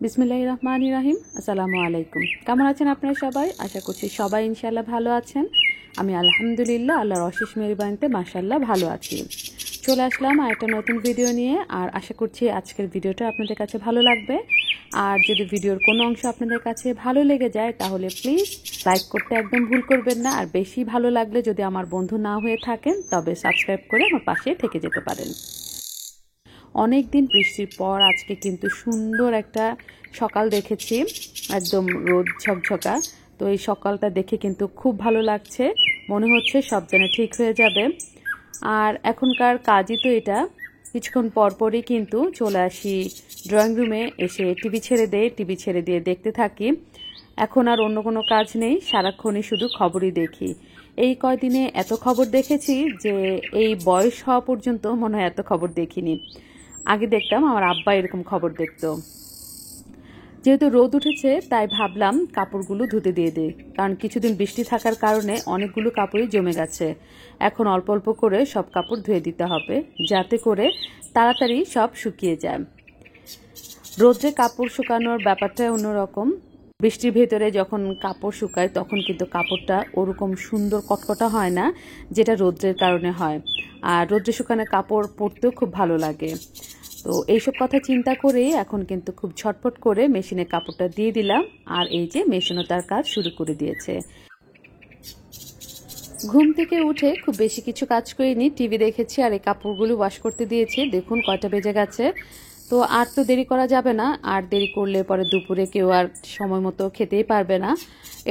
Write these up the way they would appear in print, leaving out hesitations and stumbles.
বিসমিল্লাহির রহমানির রহিম। আসসালামু আলাইকুম। কেমন আছেন আপনারা সবাই? আশা করছি সবাই ইনশাআল্লাহ ভালো আছেন। আমি আলহামদুলিল্লাহ আল্লাহর অশেষ মেহেরবানিতে মাশাআল্লাহ ভালো আছি। চলে আসলাম আরেকটা নতুন ভিডিও নিয়ে, আর আশা করছি আজকের ভিডিওটা আপনাদের কাছে ভালো লাগবে। আর যদি ভিডিওর কোনো অংশ আপনাদের কাছে ভালো লেগে যায় তাহলে প্লিজ লাইক করতে একদম ভুল করবেন না। আর বেশি ভালো লাগলে যদি আমার বন্ধু না হয়ে থাকেন তবে সাবস্ক্রাইব করে আমার পাশে থেকে যেতে পারেন। অনেক দিন বৃষ্টির পর আজকে কিন্তু সুন্দর একটা সকাল দেখেছি, একদম রোদ ঝকঝকা। তো এই সকালটা দেখে কিন্তু খুব ভালো লাগছে, মনে হচ্ছে সব যেন ঠিক হয়ে যাবে। আর এখনকার কাজই তো এটা, কিছুক্ষণ পরপরই কিন্তু চলে আসি ড্রয়িং রুমে, এসে টিভি ছেড়ে দিয়ে দেখতে থাকি। এখন আর অন্য কোনো কাজ নেই, সারাক্ষণই শুধু খবরই দেখি। এই কয়দিনে এত খবর দেখেছি যে এই বয়স হওয়া পর্যন্ত মনে হয় এত খবর দেখিনি। আগে দেখতাম আমার আব্বা এরকম খবর দেখতো। যেহেতু রোদ উঠেছে তাই ভাবলাম কাপড়গুলো ধুতে দিয়ে দিই, কারণ কিছুদিন বৃষ্টি থাকার কারণে অনেকগুলো কাপড়ই জমে গেছে। এখন অল্প অল্প করে সব কাপড় ধুয়ে দিতে হবে, যাতে করে তাড়াতাড়ি সব শুকিয়ে যায়। রোদ্রে কাপড় শুকানোর ব্যাপারটা অন্যরকম। বৃষ্টির ভেতরে যখন কাপড় শুকায় তখন কিন্তু কাপড়টা ওরকম সুন্দর কটকটা হয় না, যেটা রোদ্রের কারণে হয়। আর রোদ্রে শুকানো কাপড় পরতেও খুব ভালো লাগে। তো এইসব কথা চিন্তা করে এখন কিন্তু খুব ঝটপট করে মেশিনে কাপড়টা দিয়ে দিলাম, আর এই যে মেশিনও তার কাজ শুরু করে দিয়েছে। ঘুম থেকে উঠে খুব বেশি কিছু কাজ করিনি, টিভি দেখেছি আর এই কাপড়গুলো ওয়াশ করতে দিয়েছি। দেখুন কয়টা বেজে গেছে। তো আর তো দেরি করা যাবে না, আর দেরি করলে পরে দুপুরে কেউ আর সময় মতো খেতেই পারবে না।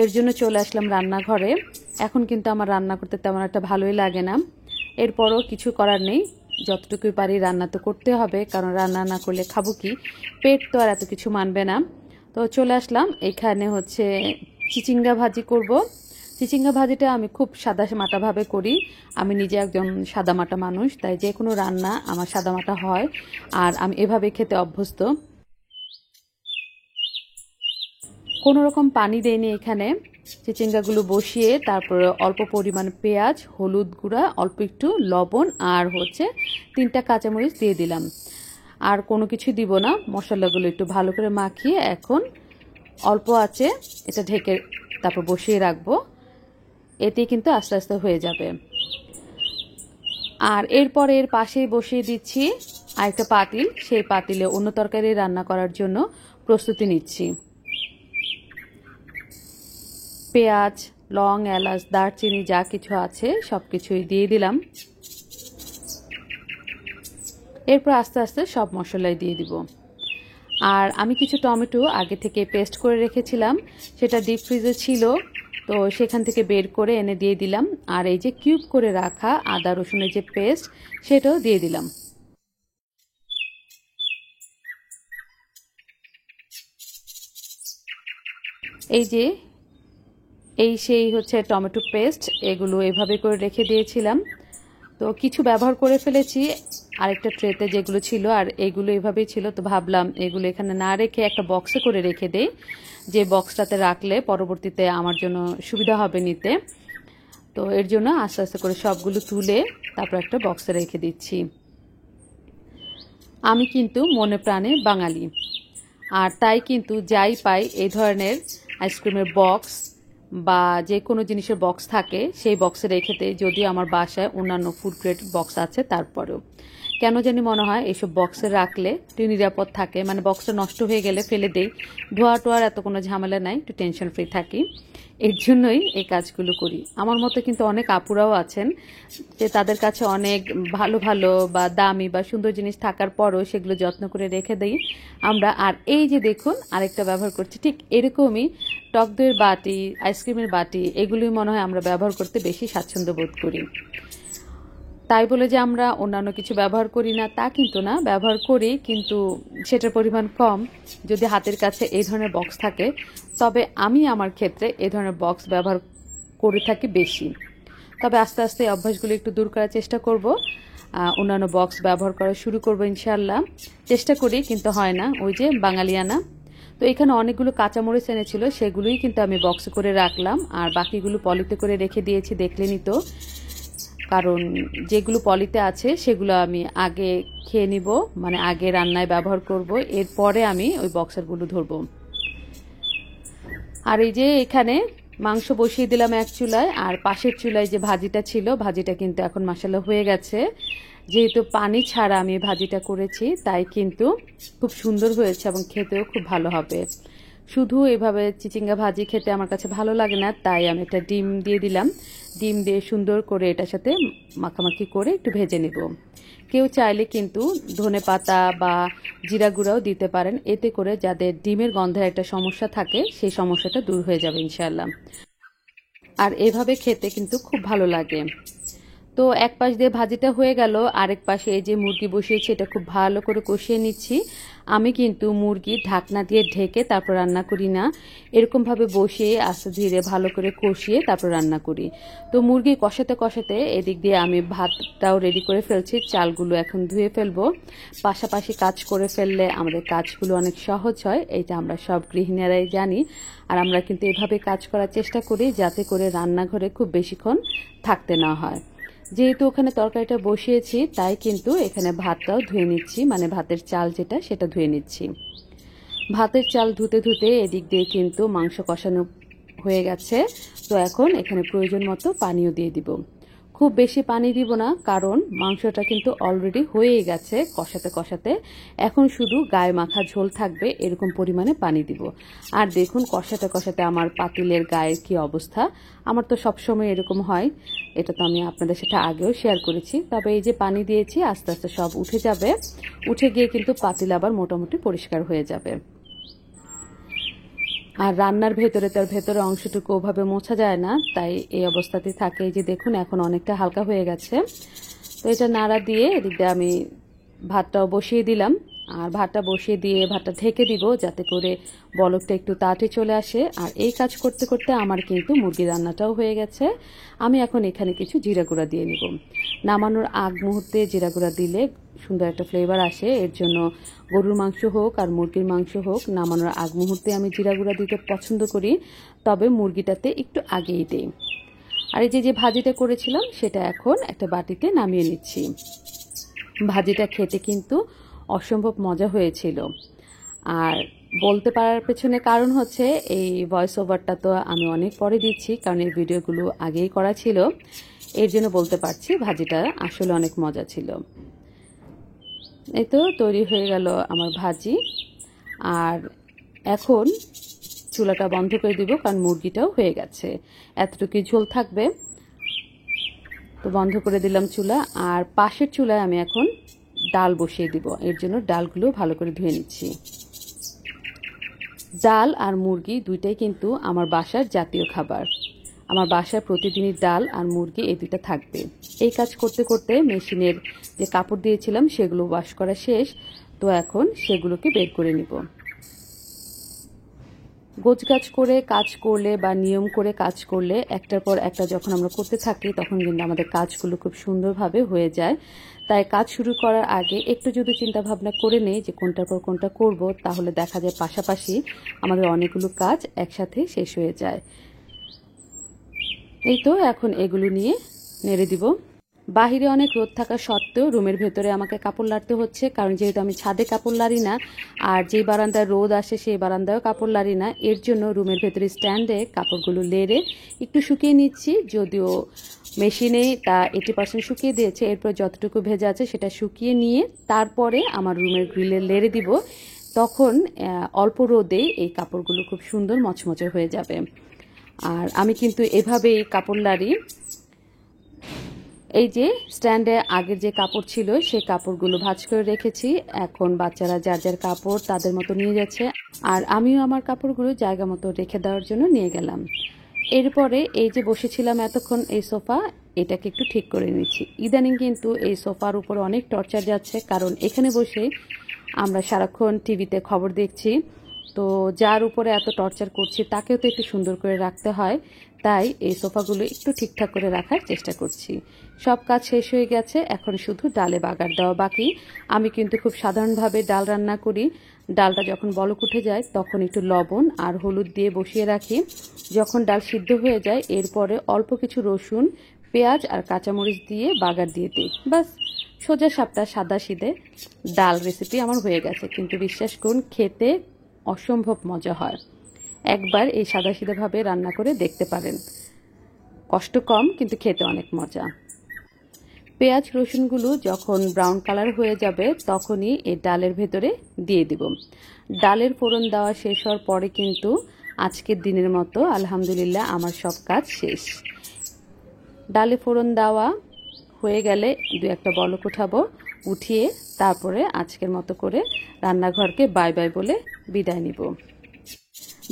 এর জন্য চলে আসলাম রান্নাঘরে। এখন কিন্তু আমার রান্না করতে তেমন একটা ভালোই লাগে না, এরপরও কিছু করার নেই, যতটুকুই পারি রান্না তো করতে হবে, কারণ রান্না না করলে খাবো কি, পেট তো আর এত কিছু মানবে না। তো চলে আসলাম, এখানে হচ্ছে চিচিঙ্গা ভাজি করব। চিচিঙ্গা ভাজিটা আমি খুব সাদা মাটাভাবে করি, আমি নিজে একজন সাদা মাটা মানুষ, তাই যে কোনো রান্না আমার সাদা মাটা হয়, আর আমি এভাবে খেতে অভ্যস্ত। কোনো রকম পানি দেয়নি এখানে। চিচিঙ্গাগুলো বসিয়ে তারপরে অল্প পরিমাণে পেঁয়াজ, হলুদ গুঁড়া, অল্প একটু লবণ আর হচ্ছে 3টা কাঁচামরিচ দিয়ে দিলাম। আর কোনো কিছু দিব না, মশলাগুলো একটু ভালো করে মাখিয়ে এখন অল্প আছে এটা ঢেকে তারপর বসিয়ে রাখবো। এতে কিন্তু আস্তে আস্তে হয়ে যাবে। আর এরপরে এর পাশেই বসিয়ে দিচ্ছি আরেকটা পাতিল, সেই পাতিলে অন্য তরকারি রান্না করার জন্য প্রস্তুতি নিচ্ছি। পেঁয়াজ, লং, এলাচ, দারচিনি যা কিছু আছে সব কিছুই দিয়ে দিলাম। এরপর আস্তে আস্তে সব মশলাই দিয়ে দিব। আর আমি কিছু টমেটো আগে থেকে পেস্ট করে রেখেছিলাম, সেটা ডিপ ফ্রিজে ছিল, তো সেখান থেকে বের করে এনে দিয়ে দিলাম। আর এই যে কিউব করে রাখা আদা রসুনের যে পেস্ট সেটাও দিয়ে দিলাম। এই যে সেই হচ্ছে টমেটো পেস্ট, এগুলো এভাবে করে রেখে দিয়েছিলাম। তো কিছু ব্যবহার করে ফেলেছি আরেকটা ট্রেতে যেগুলো ছিল, আর এগুলো এভাবেই ছিল। তো ভাবলাম এগুলো এখানে না রেখে একটা বক্সে করে রেখে দেই, যে বক্সটাতে রাখলে পরবর্তীতে আমার জন্য সুবিধা হবে নিতে। তো এর জন্য আস্তে আস্তে করে সবগুলো তুলে তারপর একটা বক্সে রেখে দিচ্ছি। আমি কিন্তু মনে প্রাণে বাঙালি, আর তাই কিন্তু যাই পাই এই ধরনের আইসক্রিমের বক্স বা যে কোনো জিনিসের বক্স থাকে সেই বক্সে রেখে দেই। যদি আমার বাসায় অন্যান্য ফুড গ্রেড বক্স আছে তারপরেও কেন জানি মনে হয় এইসব বক্সে রাখলে একটু নিরাপদ থাকে, মানে বক্সটা নষ্ট হয়ে গেলে ফেলে দেই, ধোয়া টোয়ার এত কোনো ঝামেলা নাই, একটু টেনশন ফ্রি থাকি। এর জন্যই এই কাজগুলো করি। আমার মতো কিন্তু অনেক আপুরাও আছেন যে তাদের কাছে অনেক ভালো ভালো বা দামি বা সুন্দর জিনিস থাকার পরও সেগুলো যত্ন করে রেখে দেই আমরা। আর এই যে দেখুন আরেকটা ব্যবহার করছি, ঠিক এরকমই টক দইয়ের বাটি, আইসক্রিমের বাটি, এগুলোই মনে হয় আমরা ব্যবহার করতে বেশি স্বাচ্ছন্দ্য বোধ করি। তাই বলে যে আমরা অন্যান্য কিছু ব্যবহার করি না তা কিন্তু না, ব্যবহার করি, কিন্তু সেটার পরিমাণ কম। যদি হাতের কাছে এই ধরনের বক্স থাকে তবে আমি আমার ক্ষেত্রে এই ধরনের বক্স ব্যবহার করে থাকি বেশি। তবে আস্তে আস্তে এই অভ্যাসগুলো একটু দূর করার চেষ্টা করব, অন্যান্য বক্স ব্যবহার করা শুরু করব ইনশাআল্লাহ। চেষ্টা করি কিন্তু হয় না, ওই যে বাঙালিয়ানা। তো এখানে অনেকগুলো কাঁচামরিচ এনেছিল, সেগুলোই কিন্তু আমি বক্সে করে রাখলাম, আর বাকিগুলো পলিতে করে রেখে দিয়েছি, দেখলেনই তো। কারণ যেগুলো পলিতে আছে সেগুলো আমি আগে খেয়ে নিব, মানে আগে রান্নায় ব্যবহার করব, এরপরে আমি ওই বক্সারগুলো ধরবো। আর এই যে এখানে মাংস বসিয়ে দিলাম এক চুলায়, আর পাশের চুলায় যে ভাজিটা ছিল, ভাজিটা কিন্তু এখন মাশাআল্লাহ হয়ে গেছে। যেহেতু পানি ছাড়া আমি ভাজিটা করেছি তাই কিন্তু খুব সুন্দর হয়েছে এবং খেতেও খুব ভালো হবে। শুধু এভাবে চিচিঙ্গা ভাজি খেতে আমার কাছে ভালো লাগে না, তাই আমি একটা ডিম দিয়ে দিলাম। ডিম দিয়ে সুন্দর করে এটার সাথে মাখামাখি করে একটু ভেজে নেব। কেউ চাইলে কিন্তু ধনেপাতা বা জিরা গুঁড়াও দিতে পারেন, এতে করে যাদের ডিমের গন্ধের একটা সমস্যা থাকে সেই সমস্যাটা দূর হয়ে যাবে ইনশাআল্লাহ। আর এভাবে খেতে কিন্তু খুব ভালো লাগে। তো এক পাশ দিয়ে ভাজিটা হয়ে গেল, আরেক পাশে এই যে মুরগি বসিয়েছি এটা খুব ভালো করে কষিয়ে নিচ্ছি। আমি কিন্তু মুরগি ঢাকনা দিয়ে ঢেকে তারপর রান্না করি না, এরকমভাবে বসিয়ে আস্তে ধীরে ভালো করে কষিয়ে তারপর রান্না করি। তো মুরগি কষাতে কষাতে এদিক দিয়ে আমি ভাতটাও রেডি করে ফেলছি, চালগুলো এখন ধুয়ে ফেলবো। পাশাপাশি কাজ করে ফেললে আমাদের কাজগুলো অনেক সহজ হয়, এইটা আমরা সব গৃহিণীরাই জানি। আর আমরা কিন্তু এভাবে কাজ করার চেষ্টা করি যাতে করে রান্নাঘরে খুব বেশিক্ষণ থাকতে না হয়। যেহেতু ওখানে তরকারিটা বসিয়েছি তাই কিন্তু এখানে ভাতটাও ধুয়ে নিচ্ছি, মানে ভাতের চাল যেটা সেটা ধুয়ে নিচ্ছি। ভাতের চাল ধুতে ধুতে এদিক দিয়ে কিন্তু মাংস কষানো হয়ে গেছে। তো এখন এখানে প্রয়োজন মতো পানিও দিয়ে দিব। খুব বেশি পানি দিব না, কারণ মাংসটা কিন্তু অলরেডি হয়েই গেছে কষাতে কষাতে। এখন শুধু গায়ে মাখা ঝোল থাকবে, এরকম পরিমাণে পানি দিব। আর দেখুন কষাতে কষাতে আমার পাতিলের গায়ের কি অবস্থা। আমার তো সবসময় এরকম হয়, এটা তো আমি আপনাদের সাথে আগেও শেয়ার করেছি। তবে এই যে পানি দিয়েছি আস্তে আস্তে সব উঠে যাবে, উঠে গিয়ে কিন্তু পাতিল আবার মোটামুটি পরিষ্কার হয়ে যাবে। আর রান্নার ভেতরে তার ভেতরে অংশটুকু ওভাবে মোছা যায় না, তাই এই অবস্থাতেই থাকে। এই যে দেখুন এখন অনেকটা হালকা হয়ে গেছে। তো এটা নাড়া দিয়ে এদিক দিয়ে আমি ভাতটাও বসিয়ে দিলাম। আর ভাতটা বসিয়ে দিয়ে ভাতটা ঢেকে দিব যাতে করে বলকটা একটু তাড়াতাড়ি চলে আসে। আর এই কাজ করতে করতে আমার কিন্তু মুরগি রান্নাটাও হয়ে গেছে। আমি এখন এখানে কিছু জিরা গুঁড়া দিয়ে নিব। নামানোর আগ মুহূর্তে জিরা গুঁড়া দিলে সুন্দর একটা ফ্লেভার আসে, এর জন্য গরুর মাংস হোক আর মুরগির মাংস হোক নামানোর আগ মুহূর্তে আমি জিরা গুঁড়া দিতে পছন্দ করি, তবে মুরগিটাতে একটু আগেই দিই। আর এই যে ভাজিটা করেছিলাম সেটা এখন একটা বাটিতে নামিয়ে নিচ্ছি। ভাজিটা খেতে কিন্তু অসম্ভব মজা হয়েছিল। আর বলতে পারার পেছনে কারণ হচ্ছে এই ভয়েস ওভারটা তো আমি অনেক পরে দিচ্ছি, কারণ এই ভিডিওগুলো আগেই করা ছিল, এর জন্য বলতে পারছি ভাজিটা আসলে অনেক মজা ছিল। এই তো তৈরি হয়ে গেল আমার ভাজি। আর এখন চুলাটা বন্ধ করে দিব, কারণ মুরগিটাও হয়ে গেছে, এতটুকুই ঝোল থাকবে। তো বন্ধ করে দিলাম চুলা। আর পাশের চুলায় আমি এখন ডাল বসিয়ে দিব, এর জন্য ডালগুলো ভালো করে ধুয়ে নিচ্ছি। ডাল আর মুরগি দুইটাই কিন্তু আমার বাসার জাতীয় খাবার। আমার বাসায় প্রতিদিনই ডাল আর মুরগি এই দুইটা থাকবে। এই কাজ করতে করতে মেশিনের যে কাপড় দিয়েছিলাম সেগুলো ওয়াশ করা শেষ, তো এখন সেগুলোকে বের করে নিব। গোছগাছ করে কাজ করলে বা নিয়ম করে কাজ করলে একটার পর একটা যখন আমরা করতে থাকি তখন কিন্তু আমাদের কাজগুলো খুব সুন্দরভাবে হয়ে যায়। তাই কাজ শুরু করার আগে একটু যদি চিন্তা ভাবনা করে নেই যে কোনটার পর কোনটা করব, তাহলে দেখা যায় পাশাপাশি আমাদের অনেকগুলো কাজ একসাথে শেষ হয়ে যায়। এই তো এখন এগুলো নিয়ে নেড়ে দিব। বাহিরে অনেক রোদ থাকা সত্ত্বেও রুমের ভেতরে আমাকে কাপড় লাড়তে হচ্ছে, কারণ যেহেতু আমি ছাদে কাপড় লাড়ি না, আর যেই বারান্দায় রোদ আসে সেই বারান্দায়ও কাপড় লাড়ি না, এর জন্য রুমের ভেতরে স্ট্যান্ডে কাপড়গুলো লেড়ে একটু শুকিয়ে নিচ্ছি। যদিও মেশিনে তা 80% শুকিয়ে দিয়েছে, এরপর যতটুকু ভেজা আছে সেটা শুকিয়ে নিয়ে তারপরে আমার রুমের গ্রিলে লেড়ে দিব। তখন অল্প রোদে এই কাপড়গুলো খুব সুন্দর মচমচে হয়ে যাবে। আর আমি কিন্তু এভাবেই কাপড় লাড়ি। এই যে স্ট্যান্ডে আগের যে কাপড় ছিল সেই কাপড়গুলো ভাঁজ করে রেখেছি, এখন বাচ্চারা যার যার কাপড় তাদের মতো নিয়ে যাচ্ছে, আর আমিও আমার কাপড়গুলো জায়গা মতো রেখে দেওয়ার জন্য নিয়ে গেলাম। এরপরে এই যে বসেছিলাম এতক্ষণ এই সোফা, এটাকে একটু ঠিক করে নিচ্ছি। ইদানিং কিন্তু এই সোফার উপর অনেক টর্চার যাচ্ছে, কারণ এখানে বসে আমরা সারাক্ষণ টিভিতে খবর দেখছি। তো যার উপরে এত টর্চার করছি তাকেও তো একটু সুন্দর করে রাখতে হয়, তাই এই সোফাগুলো একটু ঠিকঠাক করে রাখার চেষ্টা করছি। সব কাজ শেষ হয়ে গেছে, এখন শুধু ডালে বাগার দেওয়া বাকি। আমি কিন্তু খুব সাধারণভাবে ডাল রান্না করি। ডালটা যখন বলক উঠে যায় তখন একটু লবণ আর হলুদ দিয়ে বসিয়ে রাখি। যখন ডাল সিদ্ধ হয়ে যায় এরপরে অল্প কিছু রসুন, পেঁয়াজ আর কাঁচামরিচ দিয়ে বাগার দিয়ে দিই। বাস সোজা সাপটা সাদা সিধে ডাল রেসিপি আমার হয়ে গেছে, কিন্তু বিশ্বাস করুন খেতে অসম্ভব মজা হয়। একবার এই সাদা সিধেভাবে রান্না করে দেখতে পারেন, কষ্ট কম কিন্তু খেতে অনেক মজা। পেঁয়াজ রসুনগুলো যখন ব্রাউন কালার হয়ে যাবে তখনই এই ডালের ভেতরে দিয়ে দিব। ডালের ফোড়ন দেওয়া শেষ হওয়ার পরে কিন্তু আজকের দিনের মতো আলহামদুলিল্লাহ আমার সব কাজ শেষ। ডালে ফোড়ন দেওয়া হয়ে গেলে দু একটা বলক উঠাবো, উঠিয়ে তারপরে আজকের মতো করে রান্নাঘরকে বাই বাই বলে বিদায় নিব।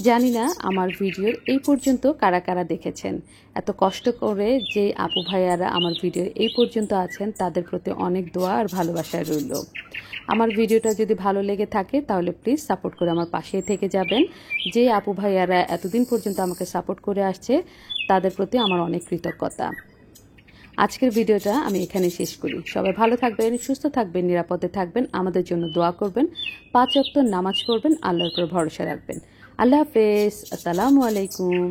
জানি না আমার ভিডিওর এই পর্যন্ত কারা কারা দেখেছেন। এত কষ্ট করে যে আপু ভাইয়ারা আমার ভিডিওর এই পর্যন্ত আছেন তাদের প্রতি অনেক দোয়া আর ভালোবাসা রইল। আমার ভিডিওটা যদি ভালো লেগে থাকে তাহলে প্লিজ সাপোর্ট করে আমার পাশেই থেকে যাবেন। যে আপু ভাইয়ারা এতদিন পর্যন্ত আমাকে সাপোর্ট করে আসছে তাদের প্রতি আমার অনেক কৃতজ্ঞতা। আজকের ভিডিওটা আমি এখানে শেষ করি। সবাই ভালো থাকবেন, সুস্থ থাকবেন, নিরাপদে থাকবেন, আমাদের জন্য দোয়া করবেন, 5 ওয়াক্ত নামাজ পড়বেন, আল্লাহর উপর ভরসা রাখবেন। আল্লাহ হাফেজ, আসসালামু আলাইকুম।